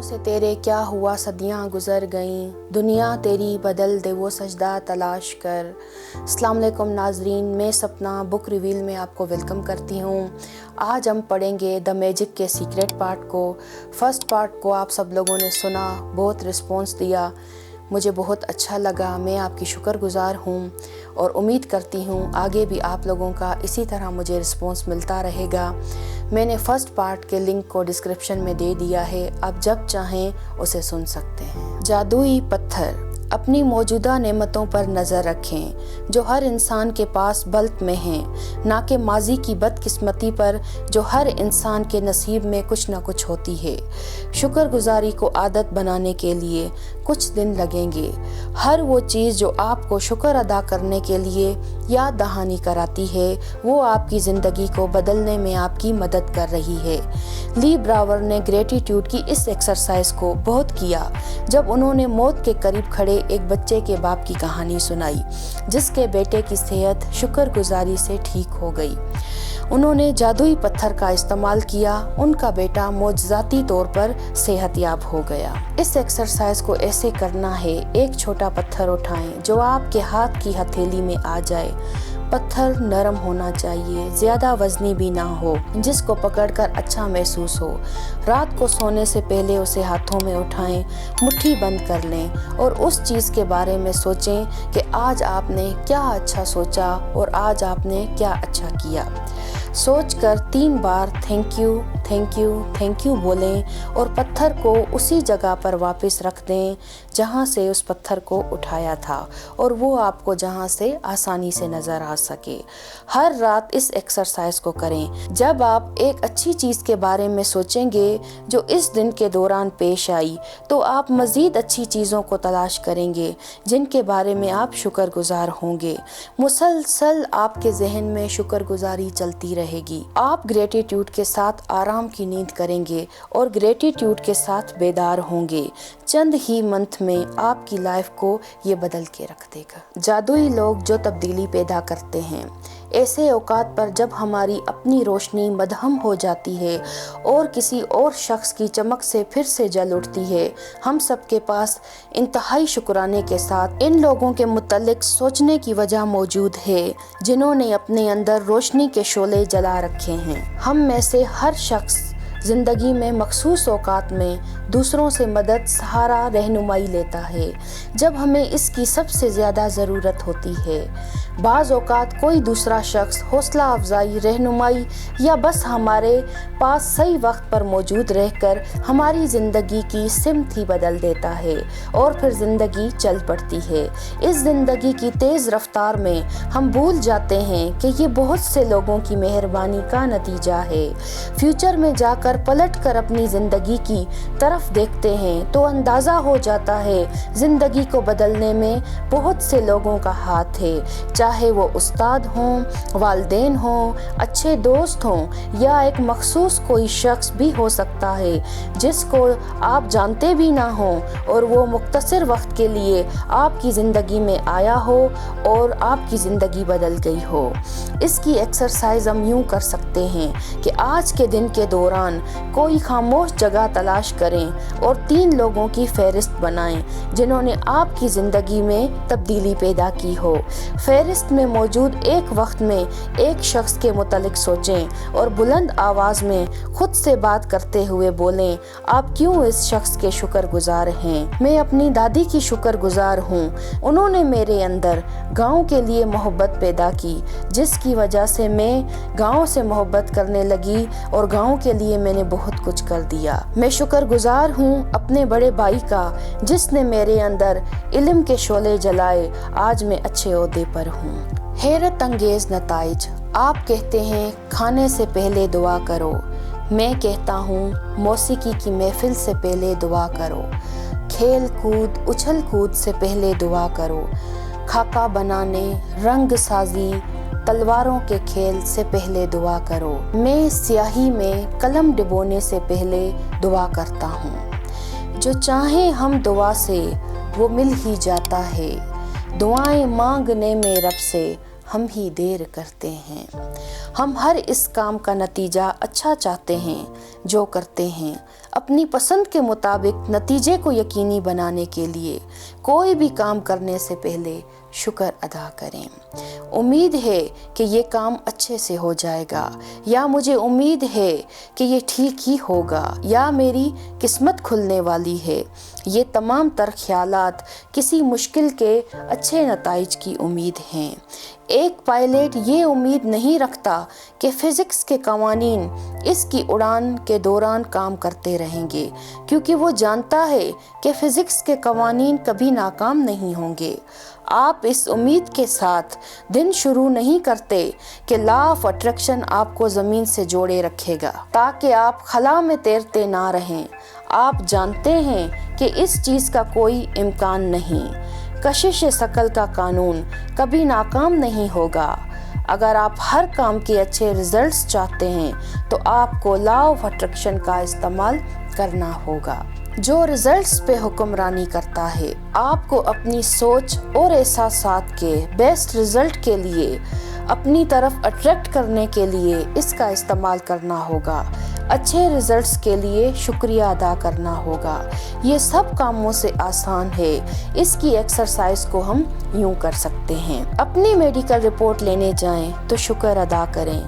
पैरों से तेरे क्या हुआ सदियां गुजर गईं, दुनिया तेरी बदल दे वो सजदा तलाश कर। अस्सलाम वालेकुम नाजरीन, मैं सपना बुक रिवील में आपको वेलकम करती हूँ। आज हम पढ़ेंगे द मैजिक के सीक्रेट पार्ट को। फर्स्ट पार्ट को आप सब लोगों ने सुना, बहुत रिस्पॉन्स दिया, मुझे बहुत अच्छा लगा। मैं आपकी शुक्रगुजार हूँ और उम्मीद करती हूँ आगे भी आप लोगों का इसी तरह मुझे रिस्पॉन्स मिलता रहेगा। मैंने फ़र्स्ट पार्ट के लिंक को डिस्क्रिप्शन में दे दिया है, आप जब चाहें उसे सुन सकते हैं। जादुई पत्थर। अपनी मौजूदा नेमतों पर नज़र रखें जो हर इंसान के पास बल्क में हैं, ना कि माजी की बदकिस्मती पर जो हर इंसान के नसीब में कुछ ना कुछ होती है। शुक्रगुजारी को आदत बनाने के लिए कुछ दिन लगेंगे। हर वो चीज़ जो आपको शुक्र अदा करने के लिए याद दहानी कराती है, वो आपकी ज़िंदगी को बदलने में आपकी मदद कर रही है। ली ब्रावर ने ग्रेटिट्यूड की इस एक्सरसाइज को बहुत किया जब उन्होंने मौत के करीब खड़े एक बच्चे के बाप की कहानी सुनाई जिसके बेटे की सेहत शुक्रगुजारी से ठीक हो गई। उन्होंने जादुई पत्थर का इस्तेमाल किया, उनका बेटा मौजज़ाती तौर पर सेहतयाब हो गया। इस एक्सरसाइज को ऐसे करना है, एक छोटा पत्थर उठाएं जो आपके हाथ की हथेली में आ जाए। पत्थर नरम होना चाहिए, ज़्यादा वजनी भी ना हो, जिसको पकड़कर अच्छा महसूस हो। रात को सोने से पहले उसे हाथों में उठाएं, मुट्ठी बंद कर लें और उस चीज़ के बारे में सोचें कि आज आपने क्या अच्छा सोचा और आज आपने क्या अच्छा किया। सोचकर 3 बार thank you thank you thank you बोलें और पत्थर को उसी जगह पर वापस रख दें जहां से उस पत्थर को उठाया था और वो आपको जहां से आसानी से नज़र आ सके। हर रात इस एक्सरसाइज को करें। जब आप एक अच्छी चीज़ के बारे में सोचेंगे जो इस दिन के दौरान पेश आई, तो आप मज़ीद अच्छी चीज़ों को तलाश करेंगे जिनके बारे में आप शुक्रगुजार होंगे। मुसलसल आपके जहन में शुक्रगुजारी चलती रहेगी। आप ग्रेटिट्यूड के साथ आराम की नींद करेंगे और ग्रेटिट्यूड के साथ बेदार होंगे। चंद ही मंथ में आपकी लाइफ को ये बदल के रख देगा। जादुई लोग जो तब्दीली पैदा करते हैं। ऐसे औकात पर जब हमारी अपनी रोशनी मदहम हो जाती है और किसी और शख्स की चमक से फिर से जल उठती है, हम सबके पास इंतहाई शुक्राने के साथ इन लोगों के मुतल्लिक सोचने की वजह मौजूद है जिन्होंने अपने अंदर रोशनी के शोले जला रखे हैं। हम में से हर शख्स ज़िंदगी में मखसूस औकात में दूसरों से मदद, सहारा, रहनुमाई लेता है जब हमें इसकी सबसे ज़्यादा ज़रूरत होती है। बाज़ औकात कोई दूसरा शख्स हौसला अफजाई, रहनुमाई या बस हमारे पास सही वक्त पर मौजूद रहकर हमारी ज़िंदगी की सिमत ही बदल देता है और फिर ज़िंदगी चल पड़ती है। इस ज़िंदगी की तेज़ रफ्तार में हम भूल जाते हैं कि ये बहुत से लोगों की मेहरबानी का नतीजा है। फ्यूचर में जाकर पलट कर अपनी ज़िंदगी की तरफ देखते हैं तो अंदाज़ा हो जाता है ज़िंदगी को बदलने में बहुत से लोगों का हाथ है, चाहे वो उस्ताद हों, वालिदैन हों, अच्छे दोस्त हों या एक मखसूस कोई शख्स भी हो सकता है जिसको आप जानते भी ना हों और वो मुख्तसर वक्त के लिए आपकी ज़िंदगी में आया हो और आपकी ज़िंदगी बदल गई हो। इसकी एक्सरसाइज हम यूँ कर सकते हैं कि आज के दिन के दौरान कोई खामोश जगह तलाश करें और 3 लोगों की फहरिस्त बनाएं जिन्होंने आपकी ज़िंदगी में तब्दीली पैदा की हो। फहरिस्त में मौजूद एक वक्त में एक शख्स के मुतालिक सोचें और बुलंद आवाज़ में खुद से बात करते हुए बोलें, आप क्यों इस शख्स के शुक्रगुजार हैं। मैं अपनी दादी की शुक्रगुजार हूँ, उन्होंने मेरे अंदर गाँव के लिए मोहब्बत पैदा की जिसकी वजह से मैं गाँव से मोहब्बत करने लगी और गाँव के लिए मैंने बहुत कुछ कर दिया। मैं शुक्रगुजार हूँ अपने बड़े भाई का जिसने मेरे अंदर इल्म के शोले जलाए, आज मैं अच्छे ओहदे पर हूँ। हैरत अंगेज नताइज। आप कहते हैं खाने से पहले दुआ करो, मैं कहता हूँ मौसीकी की महफिल से पहले दुआ करो, खेल कूद उछल कूद से पहले दुआ करो, खाका बनाने, रंग साजी, तलवारों के खेल से पहले दुआ करो। मैं स्याही में कलम डिबोने से पहले दुआ करता हूँ। जो चाहे हम दुआ से वो मिल ही जाता है, दुआएं मांगने में रब से ہم ہی دیر کرتے ہیں۔ ہم ہر اس کام کا نتیجہ اچھا چاہتے ہیں جو کرتے ہیں۔ اپنی پسند کے مطابق نتیجے کو یقینی بنانے کے لیے کوئی بھی کام کرنے سے پہلے شکر ادا کریں۔ امید ہے کہ یہ کام اچھے سے ہو جائے گا، یا مجھے امید ہے کہ یہ ٹھیک ہی ہوگا، یا میری قسمت کھلنے والی ہے۔ یہ تمام تر خیالات کسی مشکل کے اچھے نتائج کی امید ہیں۔ ایک پائلٹ یہ امید نہیں رکھتا کہ فزکس کے قوانین اس کی اڑان کے دوران کام کرتے رہیں گے، کیونکہ وہ جانتا ہے کہ فزکس کے قوانین کبھی ناکام نہیں ہوں گے۔ آپ اس امید کے ساتھ دن شروع نہیں کرتے کہ لا آف اٹریکشن آپ کو زمین سے جوڑے رکھے گا تاکہ آپ خلا میں تیرتے نہ رہیں۔ آپ جانتے ہیں کہ اس چیز کا کوئی امکان نہیں۔ کشش ثقل کا قانون کبھی ناکام نہیں ہوگا۔ اگر آپ ہر کام کے اچھے ریزلٹس چاہتے ہیں تو آپ کو لا آف اٹریکشن کا استعمال کرنا ہوگا، جو ریزلٹس پہ حکمرانی کرتا ہے۔ آپ کو اپنی سوچ اور احساسات کے بیسٹ ریزلٹ کے لیے اپنی طرف اٹریکٹ کرنے کے لیے اس کا استعمال کرنا ہوگا۔ اچھے ریزلٹس کے لیے شکریہ ادا کرنا ہوگا۔ یہ سب کاموں سے آسان ہے۔ اس کی ایکسرسائز کو ہم یوں کر سکتے ہیں۔ اپنی میڈیکل رپورٹ لینے جائیں تو شکر ادا کریں۔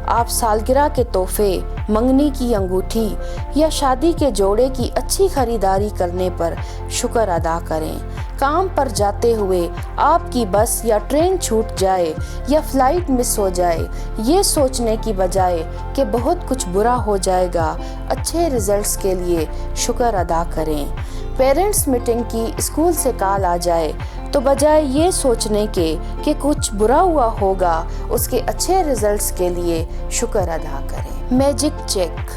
آپ سالگرہ کے تحفے، منگنی کی انگوٹھی یا شادی کے جوڑے کی اچھی خریداری کرنے پر شکر ادا کریں۔ کام پر جاتے ہوئے آپ کی بس یا ٹرین چھوٹ جائے یا فلائٹ مس ہو جائے، یہ سوچنے کی بجائے کہ بہت کچھ برا ہو جائے گا، اچھے ریزلٹس کے لیے شکر ادا کریں۔ پیرنٹس میٹنگ کی اسکول سے کال آ جائے تو بجائے یہ سوچنے کے کہ کچھ برا ہوا ہوگا، اس کے اچھے ریزلٹس کے لیے شکر ادا کریں۔ Magic check.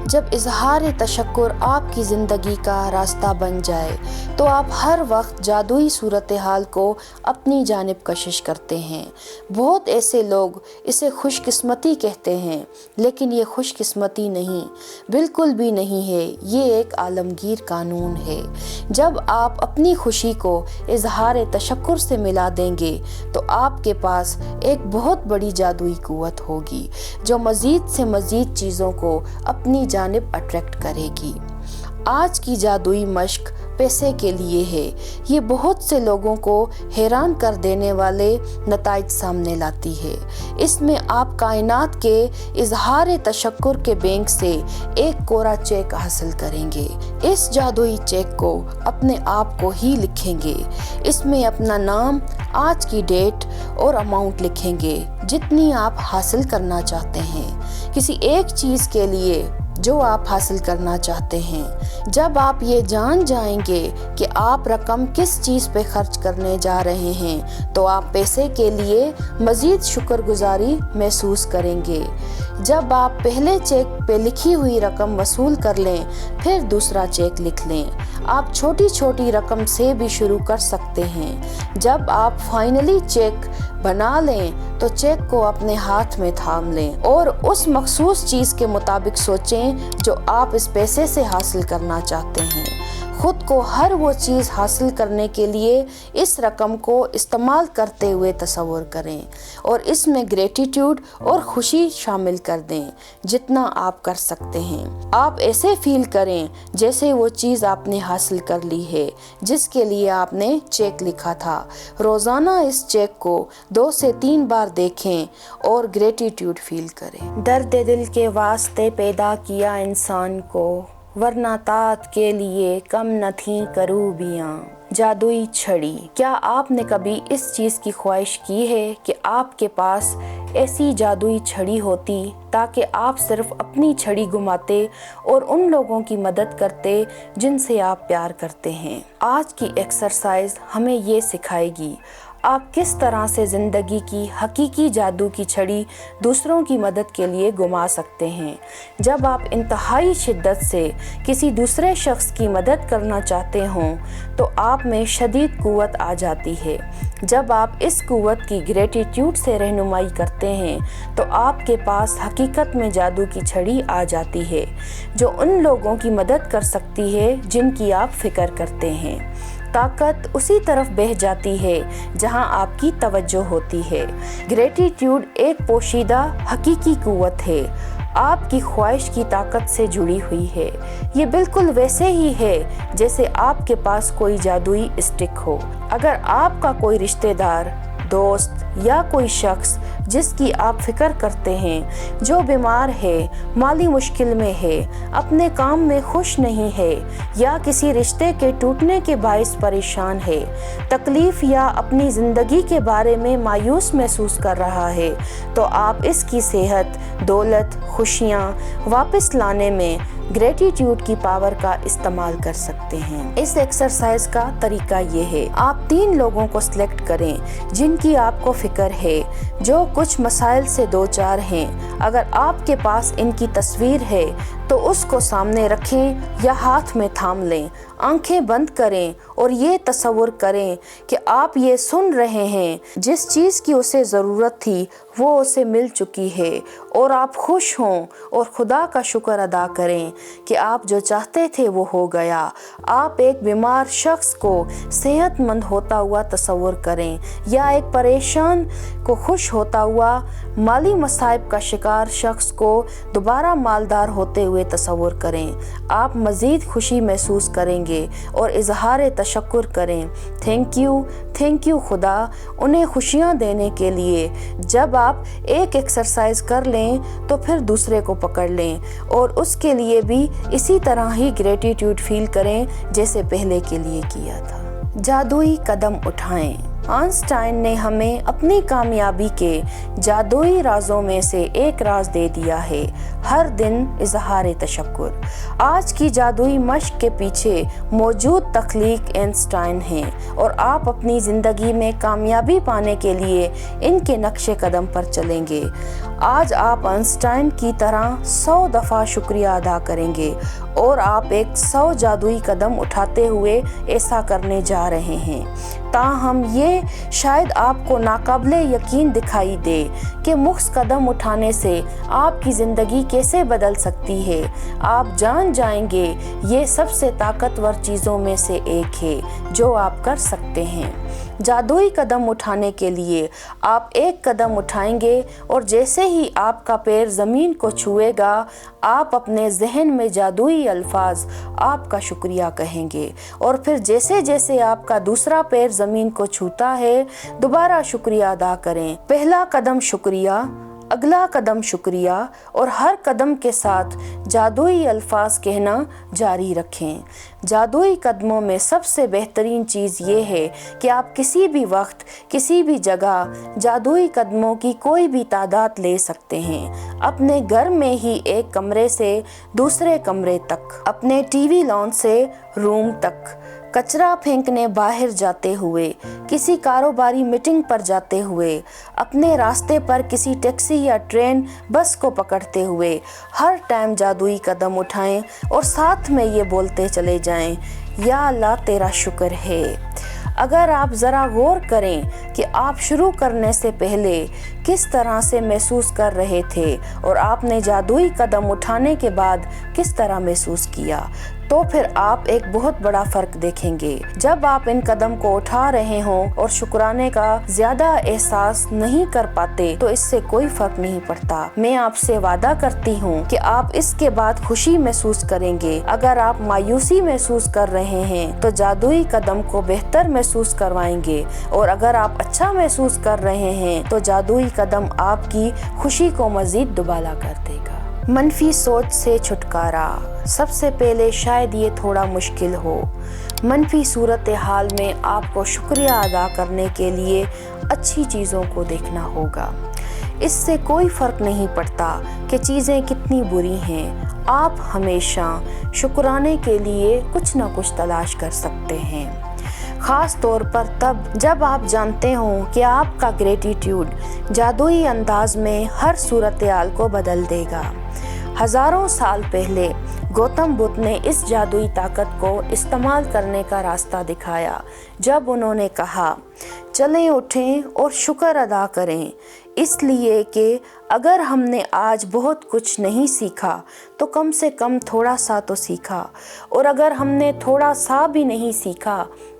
جب اظہار تشکر آپ کی زندگی کا راستہ بن جائے تو آپ ہر وقت جادوئی صورتحال کو اپنی جانب کشش کرتے ہیں۔ بہت ایسے لوگ اسے خوش قسمتی کہتے ہیں، لیکن یہ خوش قسمتی نہیں، بالکل بھی نہیں ہے، یہ ایک عالمگیر قانون ہے۔ جب آپ اپنی خوشی کو اظہار تشکر سے ملا دیں گے تو آپ کے پاس ایک بہت بڑی جادوئی قوت ہوگی جو مزید سے مزید چیزوں کو اپنی جانب اٹریکٹ کرے گی۔ آج کی جادوئی مشق پیسے کے لیے ہے۔ یہ بہت سے لوگوں کو حیران کر دینے والے نتائج سامنے لاتی ہے۔ اس میں آپ کائنات کے اظہار تشکر کے بینک سے ایک کورا چیک حاصل کریں گے۔ اس جادوئی چیک کو اپنے آپ کو ہی لکھیں گے۔ اس میں اپنا نام، آج کی ڈیٹ اور اماؤنٹ لکھیں گے جتنی آپ حاصل کرنا چاہتے ہیں، کسی ایک چیز کے لیے جو آپ حاصل کرنا چاہتے ہیں۔ جب آپ یہ جان جائیں گے کہ آپ رقم کس چیز پہ خرچ کرنے جا رہے ہیں تو آپ پیسے کے لیے مزید شکر گزاری محسوس کریں گے۔ جب آپ پہلے چیک پہ لکھی ہوئی رقم وصول کر لیں، پھر دوسرا چیک لکھ لیں۔ آپ چھوٹی چھوٹی رقم سے بھی شروع کر سکتے ہیں۔ جب آپ فائنلی چیک بنا لیں تو چیک کو اپنے ہاتھ میں تھام لیں اور اس مخصوص چیز کے مطابق سوچیں جو آپ اس پیسے سے حاصل کرنا چاہتے ہیں۔ خود کو ہر وہ چیز حاصل کرنے کے لیے اس رقم کو استعمال کرتے ہوئے تصور کریں اور اس میں گریٹیٹیوڈ اور خوشی شامل کر دیں جتنا آپ کر سکتے ہیں۔ آپ ایسے فیل کریں جیسے وہ چیز آپ نے حاصل کر لی ہے جس کے لیے آپ نے چیک لکھا تھا۔ روزانہ اس چیک کو 2 سے 3 بار دیکھیں اور گریٹیٹیوڈ فیل کریں۔ درد دل کے واسطے پیدا کیا انسان کو، ورنہ طاعت کے لیے کم نہ تھیں کروبیاں۔ جادوئی چھڑی۔ کیا آپ نے کبھی اس چیز کی خواہش کی ہے کہ آپ کے پاس ایسی جادوئی چھڑی ہوتی تاکہ آپ صرف اپنی چھڑی گھماتے اور ان لوگوں کی مدد کرتے جن سے آپ پیار کرتے ہیں؟ آج کی ایکسرسائز ہمیں یہ سکھائے گی آپ کس طرح سے زندگی کی حقیقی جادو کی چھڑی دوسروں کی مدد کے لیے گھما سکتے ہیں۔ جب آپ انتہائی شدت سے کسی دوسرے شخص کی مدد کرنا چاہتے ہوں تو آپ میں شدید قوت آ جاتی ہے۔ جب آپ اس قوت کی گریٹیٹیوڈ سے رہنمائی کرتے ہیں تو آپ کے پاس حقیقت میں جادو کی چھڑی آ جاتی ہے جو ان لوگوں کی مدد کر سکتی ہے جن کی آپ فکر کرتے ہیں۔ ताकत उसी तरफ बह जाती है जहां आपकी तवज्जो होती है। ग्रेटिट्यूड एक पोशीदा हकीकी कुव्वत है, आपकी ख्वाहिश की ताकत से जुड़ी हुई है। ये बिल्कुल वैसे ही है जैसे आपके पास कोई जादुई स्टिक हो। अगर आपका कोई रिश्तेदार, दोस्त या कोई शख्स जिसकी आप फिक्र करते हैं, जो बीमार है, माली मुश्किल में है, अपने काम में खुश नहीं है या किसी रिश्ते के टूटने के बाइस परेशान है, तकलीफ या अपनी ज़िंदगी के बारे में मायूस महसूस कर रहा है, तो आप इसकी सेहत, दौलत, खुशियाँ वापस लाने में ग्रेटिट्यूड की पावर का इस्तेमाल कर सकते हैं। इस एक्सरसाइज का तरीका ये है, आप 3 लोगों को सिलेक्ट करें जिनकी आपको फिक्र है, जो कुछ मसाइल से दो चार हैं। अगर आपके पास इनकी तस्वीर है तो उसको सामने रखें या हाथ में थाम लें, आंखें बंद करें और ये तसव्वुर करें कि आप ये सुन रहे हैं, जिस चीज़ की उसे ज़रूरत थी वो उसे मिल चुकी है और आप खुश हों और खुदा का शुक्र अदा करें कि आप जो चाहते थे वो हो गया। आप एक बीमार शख्स को सेहतमंद होता हुआ तसव्वुर करें या एक परेशान को खुश होता हुआ, माली मसाइब का शिकार शख्स को दोबारा मालदार होते हुए तसव्वुर करें। आप मज़ीद खुशी महसूस करेंगे और इजहार तशक्कुर करें। थैंक यू खुदा, उन्हें खुशियाँ देने के लिए। जब आप एक एक्सरसाइज कर लें तो फिर दूसरे को पकड़ लें और उसके लिए भी इसी तरह ही ग्रेटिट्यूड फील करें जैसे पहले के लिए किया था। जादुई कदम उठाएं। आइंस्टाइन ने हमें अपनी कामयाबी के जादुई राजों में से एक राज दे दिया है, हर दिन इजहार तशक्कुर। आज की जादुई मश्क के पीछे मौजूद तख्लीक आइंस्टाइन है और आप अपनी ज़िंदगी में कामयाबी पाने के लिए इनके नक्शे कदम पर चलेंगे। आज आप आइंस्टाइन की तरह 100 दफ़ा शुक्रिया अदा करेंगे और आप एक 100 जादुई कदम उठाते हुए ऐसा करने जा रहे हैं। ताहम ये शायद आपको नाकाबिले यकीन दिखाई दे कि मुख्त कदम उठाने से आपकी ज़िंदगी कैसे बदल सकती है। आप जान जाएंगे ये सबसे ताकतवर चीज़ों में से एक है जो आप कर सकते हैं। जादुई कदम उठाने के लिए आप एक कदम उठाएंगे और जैसे ही आपका पैर ज़मीन को छुएगा, आप अपने जहन में जादुई अल्फाज आपका शुक्रिया कहेंगे और फिर जैसे जैसे आपका दूसरा पैर ज़मीन को छूता है, दोबारा शुक्रिया अदा करें। पहला कदम शुक्रिया, अगला कदम शुक्रिया और हर कदम के साथ जादुई अल्फाज कहना जारी रखें। जादुई कदमों में सबसे बेहतरीन चीज़ ये है कि आप किसी भी वक्त, किसी भी जगह जादुई कदमों की कोई भी तादाद ले सकते हैं। अपने घर में ही एक कमरे से दूसरे कमरे तक, अपने टीवी लॉन से रूम तक, कचरा फेंकने बाहर जाते हुए, किसी कारोबारी मीटिंग पर जाते हुए, अपने रास्ते पर किसी टैक्सी या ट्रेन बस को पकड़ते हुए, हर टाइम जादुई कदम उठाएं और साथ में ये बोलते चले जाएं, या अल्लाह तेरा शुक्र है। अगर आप ज़रा गौर करें कि आप शुरू करने से पहले किस तरह से महसूस कर रहे थे और आपने जादुई कदम उठाने के बाद किस तरह महसूस किया, तो फिर आप एक बहुत बड़ा फ़र्क देखेंगे। जब आप इन कदम को उठा रहे हों और शुक्राने का ज़्यादा एहसास नहीं कर पाते तो इससे कोई फ़र्क नहीं पड़ता। मैं आपसे वादा करती हूँ कि आप इसके बाद खुशी महसूस करेंगे। अगर आप मायूसी महसूस कर रहे हैं तो जादुई कदम को बेहतर महसूस करवाएंगे और अगर आप अच्छा महसूस कर रहे हैं तो जादुई कदम आपकी खुशी को मज़ीद दुबाला कर देगा। मनफी सोच से छुटकारा। सबसे पहले शायद ये थोड़ा मुश्किल हो। मनफी सूरत हाल में आपको शुक्रिया अदा करने के लिए अच्छी चीज़ों को देखना होगा। इससे कोई फ़र्क नहीं पड़ता कि चीज़ें कितनी बुरी हैं, आप हमेशा शुक्राने के लिए कुछ ना कुछ तलाश कर सकते हैं। ख़ास तौर पर तब जब आप जानते हों कि आपका ग्रेटिट्यूड जादुई अंदाज में हर सूरत हाल को बदल देगा। हज़ारों साल पहले गौतम बुद्ध ने इस जादुई ताकत को इस्तेमाल करने का रास्ता दिखाया जब उन्होंने कहा, चलें उठें और शुक्र अदा करें, इसलिए कि अगर हमने आज बहुत कुछ नहीं सीखा तो कम से कम थोड़ा सा तो सीखा, और अगर हमने थोड़ा सा भी नहीं सीखा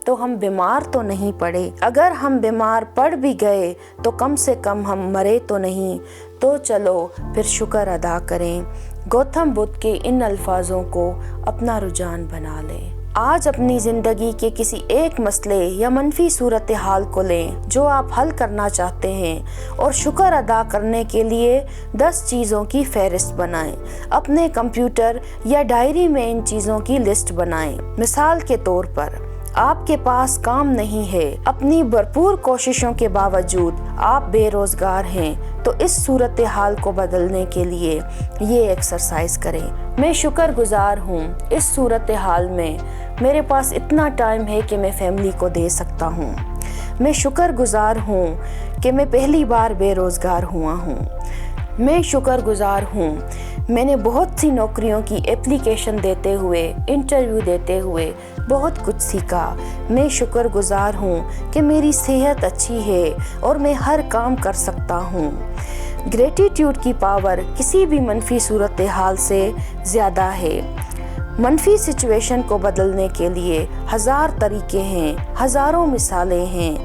तो हम बीमार तो नहीं पड़े। अगर हम बीमार पड़ भी गए तो कम से कम हम मरे तो नहीं। तो चलो फिर शुक्र अदा करें। गौतम बुद्ध के इन अल्फाजों को अपना रुझान बना लें। आज अपनी ज़िंदगी के किसी एक मसले या मनफी सूरत हाल को लें जो आप हल करना चाहते हैं, और शुक्र अदा करने के लिए 10 चीज़ों की फहरिस्त बनाएं। अपने कंप्यूटर या डायरी में इन चीज़ों की लिस्ट बनाएं। मिसाल के तौर पर, आपके पास काम नहीं है, अपनी भरपूर कोशिशों के बावजूद आप बेरोजगार हैं, तो इस सूरत हाल को बदलने के लिए ये एक्सरसाइज करें। मैं शुक्रगुजार हूँ, इस सूरत हाल में मेरे पास इतना टाइम है कि मैं फैमिली को दे सकता हूँ। मैं शुक्रगुजार हूँ कि मैं पहली बार बेरोजगार हुआ हूँ। मैं शुक्रगुजार हूँ मैंने बहुत सी नौकरियों की एप्लीकेशन देते हुए, इंटरव्यू देते हुए बहुत कुछ सीखा। मैं शुक्रगुजार हूँ कि मेरी सेहत अच्छी है और मैं हर काम कर सकता हूँ। ग्रेटिट्यूड की पावर किसी भी मनफी सूरत हाल से ज़्यादा है। मनफी सिचुएशन को बदलने के लिए 1000 तरीके हैं, हज़ारों मिसालें हैं।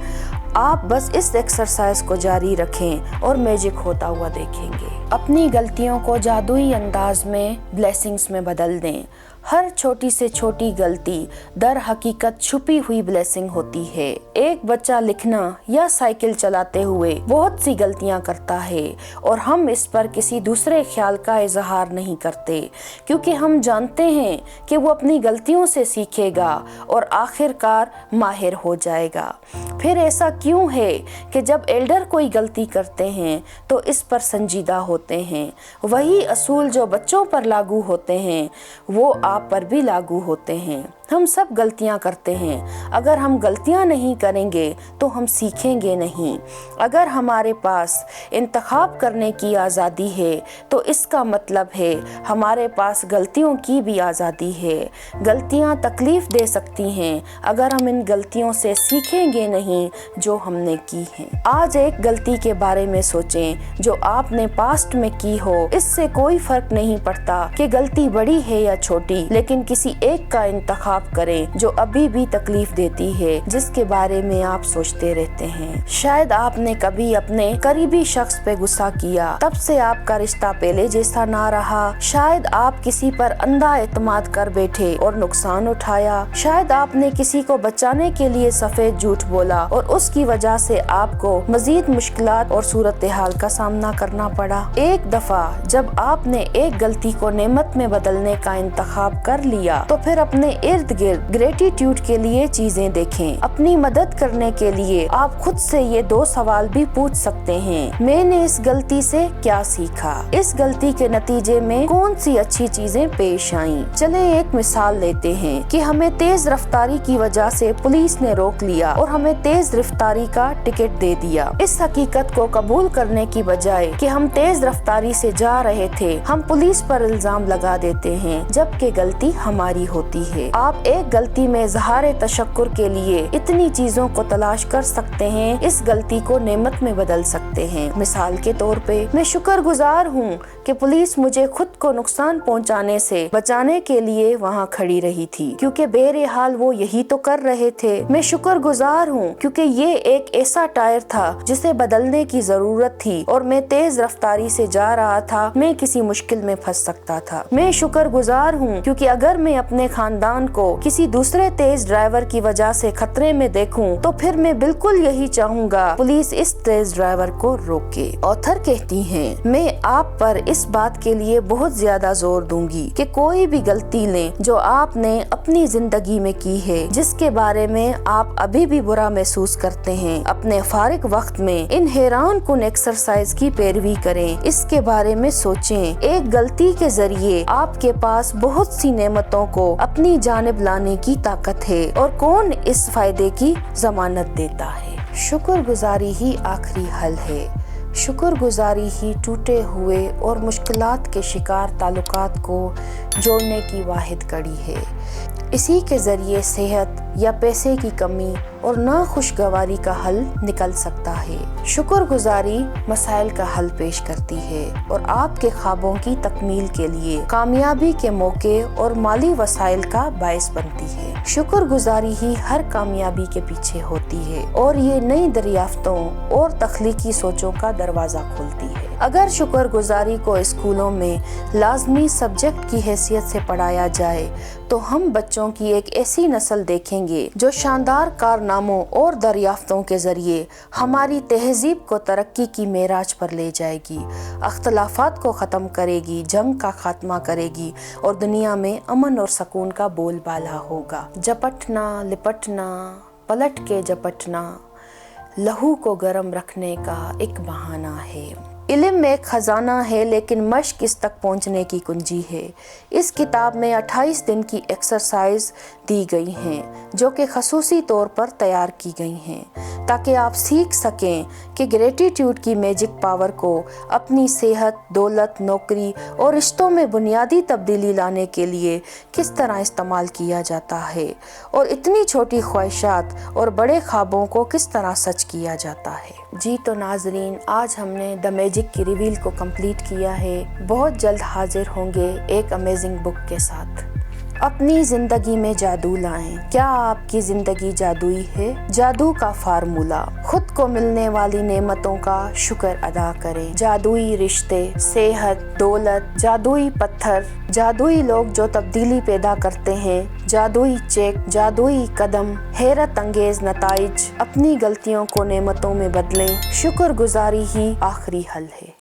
आप बस इस एक्सरसाइज को जारी रखें और मैजिक होता हुआ देखेंगे। अपनी गलतियों को जादुई अंदाज में ब्लेसिंग्स में बदल दें। हर छोटी से छोटी गलती दर हकीकत छुपी हुई ब्लेसिंग होती है। एक बच्चा लिखना या साइकिल चलाते हुए बहुत सी गलतियां करता है और हम इस पर किसी दूसरे ख्याल का इजहार नहीं करते, क्योंकि हम जानते हैं कि वो अपनी गलतियों से सीखेगा और आखिरकार माहिर हो जाएगा। फिर ऐसा क्यों है कि जब एल्डर कोई गलती करते हैं तो इस पर संजीदा होते हैं? वही असूल जो बच्चों पर लागू होते हैं वो आप पर भी लागू होते हैं। हम सब गलतियां करते हैं। अगर हम गलतियां नहीं करेंगे तो हम सीखेंगे नहीं। अगर हमारे पास इंतखाब करने की आज़ादी है तो इसका मतलब है हमारे पास गलतियों की भी आज़ादी है। गलतियां तकलीफ दे सकती हैं अगर हम इन गलतियों से सीखेंगे नहीं जो हमने की हैं। आज एक गलती के बारे में सोचें जो आपने पास्ट में की हो। इससे कोई फर्क नहीं पड़ता कि गलती बड़ी है या छोटी, लेकिन किसी एक का इंतखाब करें जो अभी भी तकलीफ देती है, जिसके बारे में आप सोचते रहते हैं। शायद आपने कभी अपने करीबी शख्स पे गुस्सा किया, तब से आपका रिश्ता पहले जैसा ना रहा। शायद आप किसी पर अंधा एतमाद कर बैठे और नुकसान उठाया। शायद आपने किसी को बचाने के लिए सफेद झूठ बोला और उसकी वजह से आपको मजीद मुश्किलात और सूरत हाल का सामना करना पड़ा। एक दफा जब आपने एक गलती को नेमत में बदलने का इंतखाब कर लिया तो फिर अपने इर्द गिर्द ग्रेटिट्यूड के लिए चीजें देखें। अपनी मदद करने के लिए आप खुद से ये 2 सवाल भी पूछ सकते हैं। मैंने इस गलती से क्या सीखा? इस गलती के नतीजे में कौन सी अच्छी चीजें पेश आईं? चलें एक मिसाल लेते हैं कि हमें तेज रफ्तारी की वजह से पुलिस ने रोक लिया और हमें तेज रफ्तारी का टिकट दे दिया। इस हकीकत को कबूल करने की बजाय कि हम तेज रफ्तारी से जा रहे थे, हम पुलिस पर इल्जाम लगा देते हैं, जबकि गलती हमारी होती है। आप एक गलती में इज़हारे तशक्कुर के लिए इतनी चीजों को तलाश कर सकते हैं, इस गलती को नेमत में बदल सकते हैं। मिसाल के तौर पे, मैं शुक्रगुजार हूँ कि पुलिस मुझे खुद को नुकसान पहुँचाने से बचाने के लिए वहाँ खड़ी रही थी, क्योंकि बहरहाल वो यही तो कर रहे थे। मैं शुक्रगुजार हूँ क्योंकि ये एक ऐसा टायर था जिसे बदलने की जरूरत थी और मैं तेज रफ्तारी से जा रहा था, मैं किसी मुश्किल में फंस सकता था। मैं शुक्रगुजार हूँ क्योंकि अगर मैं अपने खानदान को किसी दूसरे तेज ड्राइवर की वजह से खतरे में देखूं तो फिर मैं बिल्कुल यही चाहूंगा पुलिस इस तेज ड्राइवर को रोके। ऑथर कहती हैं, मैं आप पर इस बात के लिए बहुत ज्यादा जोर दूंगी कि कोई भी गलती लें जो आपने अपनी जिंदगी में की है, जिसके बारे में आप अभी भी बुरा महसूस करते हैं, अपने फारिग वक्त में इन हैरान कुन एक्सरसाइज की पैरवी करें। इसके बारे में सोचें। एक गलती के जरिए आपके पास बहुत सी नेमतों को अपनी जानिब लाने की ताकत है और कौन इस फायदे की जमानत देता है? शुक्रगुजारी ही आखिरी हल है। शुक्रगुजारी ही टूटे हुए और मुश्किलात के शिकार ताल्लुकात को जोड़ने की वाहिद कड़ी है। اسی کے ذریعے صحت یا پیسے کی کمی اور ناخوشگواری کا حل نکل سکتا ہے۔ شکر گزاری مسائل کا حل پیش کرتی ہے اور آپ کے خوابوں کی تکمیل کے لیے کامیابی کے موقع اور مالی وسائل کا باعث بنتی ہے۔ شکر گزاری ہی ہر کامیابی کے پیچھے ہوتی ہے اور یہ نئی دریافتوں اور تخلیقی سوچوں کا دروازہ کھولتی ہے۔ اگر شکر گزاری کو اسکولوں میں لازمی سبجیکٹ کی حیثیت سے پڑھایا جائے تو ہم بچوں کی ایک ایسی نسل دیکھیں گے جو شاندار کارناموں اور دریافتوں کے ذریعے ہماری تہذیب کو ترقی کی معراج پر لے جائے گی، اختلافات کو ختم کرے گی، جنگ کا خاتمہ کرے گی اور دنیا میں امن اور سکون کا بول بالا ہوگا۔ جپٹنا، لپٹنا، پلٹ کے جپٹنا لہو کو گرم رکھنے کا ایک بہانہ ہے۔ علم ایک خزانہ ہے لیکن مشق اس تک پہنچنے کی کنجی ہے۔ اس کتاب میں 28 دن کی ایکسرسائز دی گئی ہیں جو کہ خصوصی طور پر تیار کی گئی ہیں تاکہ آپ سیکھ سکیں کہ گریٹیٹیوڈ کی میجک پاور کو اپنی صحت، دولت، نوکری اور رشتوں میں بنیادی تبدیلی لانے کے لیے کس طرح استعمال کیا جاتا ہے اور اتنی چھوٹی خواہشات اور بڑے خوابوں کو کس طرح سچ کیا جاتا ہے۔ جی تو ناظرین، آج ہم نے دا میجک کی ریویل کو کمپلیٹ کیا ہے۔ بہت جلد حاضر ہوں گے ایک امیزنگ بک کے ساتھ۔ اپنی زندگی میں جادو لائیں۔ کیا آپ کی زندگی جادوئی ہے؟ جادو کا فارمولہ: خود کو ملنے والی نعمتوں کا شکر ادا کریں۔ جادوئی رشتے، صحت، دولت، جادوئی پتھر، جادوئی لوگ جو تبدیلی پیدا کرتے ہیں، جادوئی چیک، جادوئی قدم، حیرت انگیز نتائج۔ اپنی غلطیوں کو نعمتوں میں بدلیں۔ شکر گزاری ہی آخری حل ہے۔